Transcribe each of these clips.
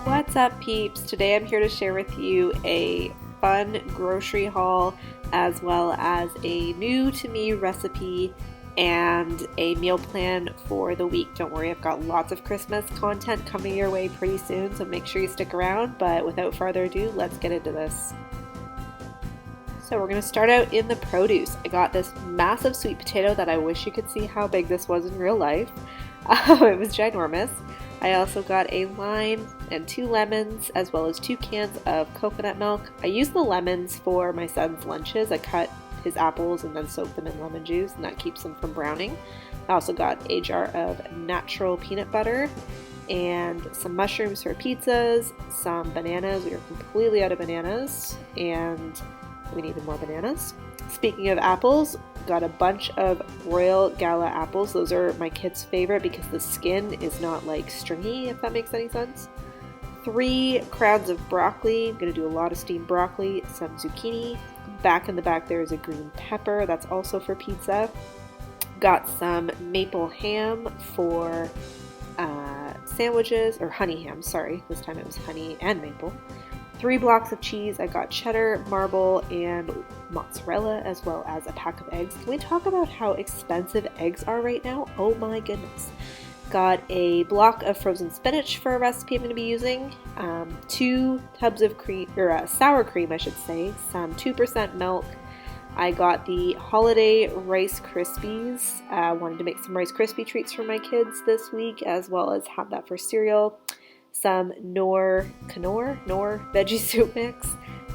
What's up, peeps? Today I'm here to share with you a fun grocery haul as well as a new to me recipe and a meal plan for the week. Don't worry, I've got lots of Christmas content coming your way pretty soon, so make sure you stick around. But without further ado, let's get into this. So we're going to start out in the produce. I got this massive sweet potato that I wish you could see how big this was in real life. It was ginormous. I also got a lime and 2 lemons, as well as 2 cans of coconut milk. I used the lemons for my son's lunches. I cut his apples and then soak them in lemon juice, and that keeps them from browning. I also got a jar of natural peanut butter and some mushrooms for pizzas, some bananas. We are completely out of bananas, and we needed more bananas. Speaking of apples, got a bunch of Royal Gala apples. Those are my kids' favorite because the skin is not like stringy, if that makes any sense. 3 crowns of broccoli. I'm going to do a lot of steamed broccoli, some zucchini. Back in the back there is a green pepper. That's also for pizza. Got some maple ham for sandwiches, or honey ham, sorry. This time it was honey and maple. 3 blocks of cheese. I got cheddar, marble, and mozzarella, as well as a pack of eggs. Can we talk about how expensive eggs are right now? Oh my goodness. Got a block of frozen spinach for a recipe I'm going to be using. 2 tubs of cream, or sour cream, I should say. Some 2% milk. I got the holiday Rice Krispies. Wanted to make some Rice Krispie treats for my kids this week, as well as have that for cereal. Some Knorr veggie soup mix,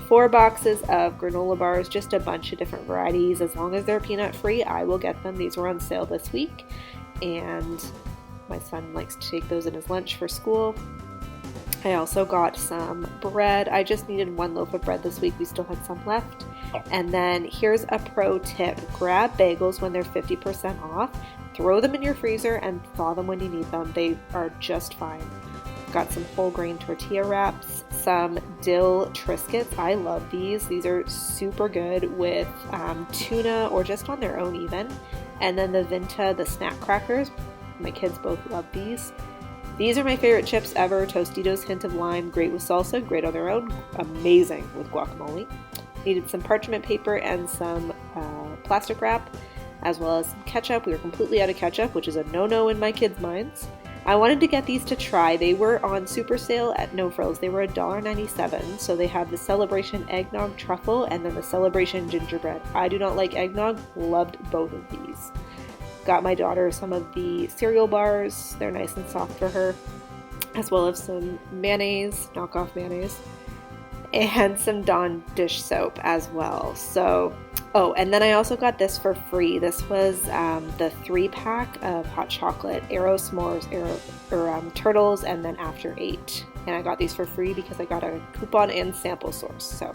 4 boxes of granola bars, just a bunch of different varieties. As long as they're peanut free, I will get them. These were on sale this week, and my son likes to take those in his lunch for school. I also got some bread. I just needed 1 loaf of bread this week. We still had some left. And then here's a pro tip. Grab bagels when they're 50% off. Throw them in your freezer and thaw them when you need them. They are just fine. Got some whole grain tortilla wraps, some dill Triscuits. I love these. These are super good with tuna or just on their own even. And then the Vinta, the snack crackers. My kids both love these. These are my favorite chips ever. Tostitos hint of lime, great with salsa, great on their own, amazing with guacamole. Needed some parchment paper and some plastic wrap, as well as some ketchup. We were completely out of ketchup, which is a no-no in my kids' minds. I wanted to get these to try. They were on super sale at No Frills. They were $1.97. So they have the Celebration Eggnog Truffle and then the Celebration Gingerbread. I do not like eggnog. Loved both of these. Got my daughter some of the cereal bars. They're nice and soft for her. As well as some mayonnaise, knockoff mayonnaise. And some Dawn dish soap as well. So, oh, and then I also got this for free. This was the 3-pack of hot chocolate, Aero S'mores, Turtles, and then After 8. And I got these for free because I got a coupon and sample source. So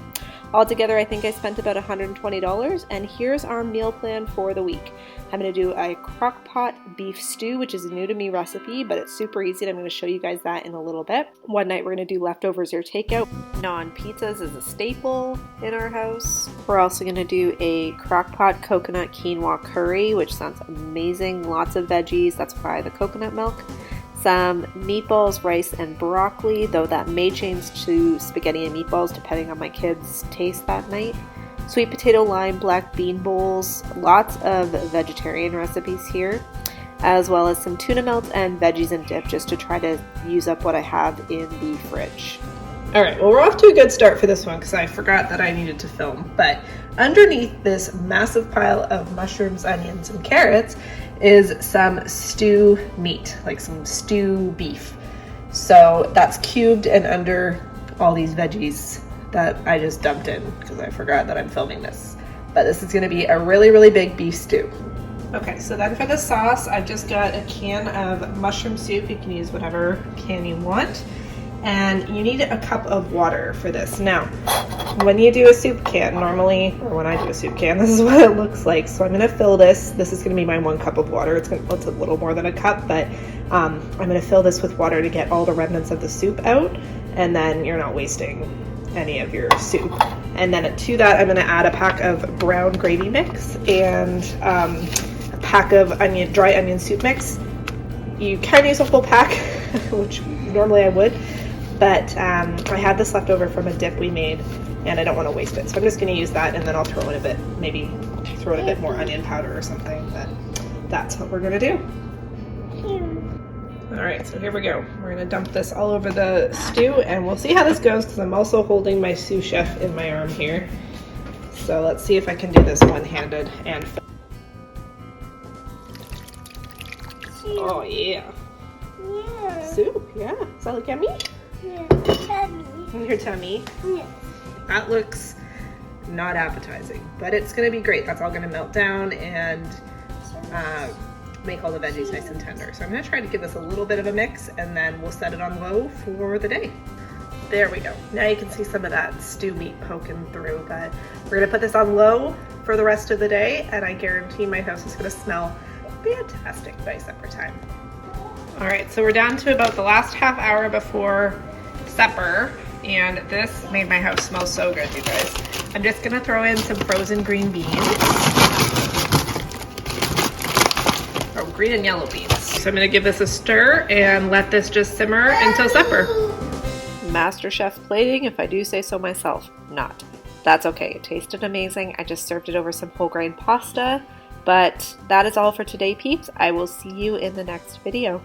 altogether, I think I spent about $120. And here's our meal plan for the week. I'm going to do a crock pot beef stew, which is a new to me recipe, but it's super easy. And I'm going to show you guys that in a little bit. One night we're going to do leftovers or takeout. Non-pizzas is a staple in our house. We're also going to do a crock pot coconut quinoa curry, which sounds amazing. Lots of veggies. That's why the coconut milk. Some meatballs, rice, and broccoli, though that may change to spaghetti and meatballs depending on my kids' taste that night. Sweet potato, lime, black bean bowls, lots of vegetarian recipes here, as well as some tuna melt and veggies and dip just to try to use up what I have in the fridge. All right, well, we're off to a good start for this one because I forgot that I needed to film, but underneath this massive pile of mushrooms, onions, and carrots is some stew meat, like some stew beef. So that's cubed and under all these veggies that I just dumped in because I forgot that I'm filming this. But this is going to be a really, really big beef stew. Okay, so then for the sauce, I've just got a can of mushroom soup. You can use whatever can you want. And you need a cup of water for this. Now, when you do a soup can, normally, or when I do a soup can, this is what it looks like. So I'm going to fill this. This is going to be my 1 cup of water. It's a little more than a cup, but I'm going to fill this with water to get all the remnants of the soup out, and then you're not wasting any of your soup. And then to that, I'm going to add a pack of brown gravy mix and a pack of dry onion soup mix. You can use a full pack, which normally I would. But I had this left over from a dip we made, and I don't want to waste it. So I'm just going to use that, and then I'll throw in a bit, maybe throw in a bit more onion powder or something. But that's what we're going to do. All right, so here we go. We're going to dump this all over the stew, and we'll see how this goes, because I'm also holding my sous chef in my arm here. So let's see if I can do this one-handed and... Oh, yeah. Yeah. Soup, yeah. Does that look yummy? Yeah. Tummy. In your tummy. Yeah. That looks not appetizing, but it's going to be great. That's all going to melt down and make all the veggies nice and tender. So I'm going to try to give this a little bit of a mix, and then we'll set it on low for the day. There we go. Now you can see some of that stew meat poking through, but we're going to put this on low for the rest of the day, and I guarantee my house is going to smell fantastic by supper time. All right, so we're down to about the last half hour before supper, and this made my house smell so good, you guys. I'm just gonna throw in some frozen green beans. Oh, green and yellow beans. So I'm gonna give this a stir and let this just simmer until supper. MasterChef plating, if I do say so myself. Not. That's okay. It tasted amazing. I just served it over some whole grain pasta. But that is all for today, peeps. I will see you in the next video.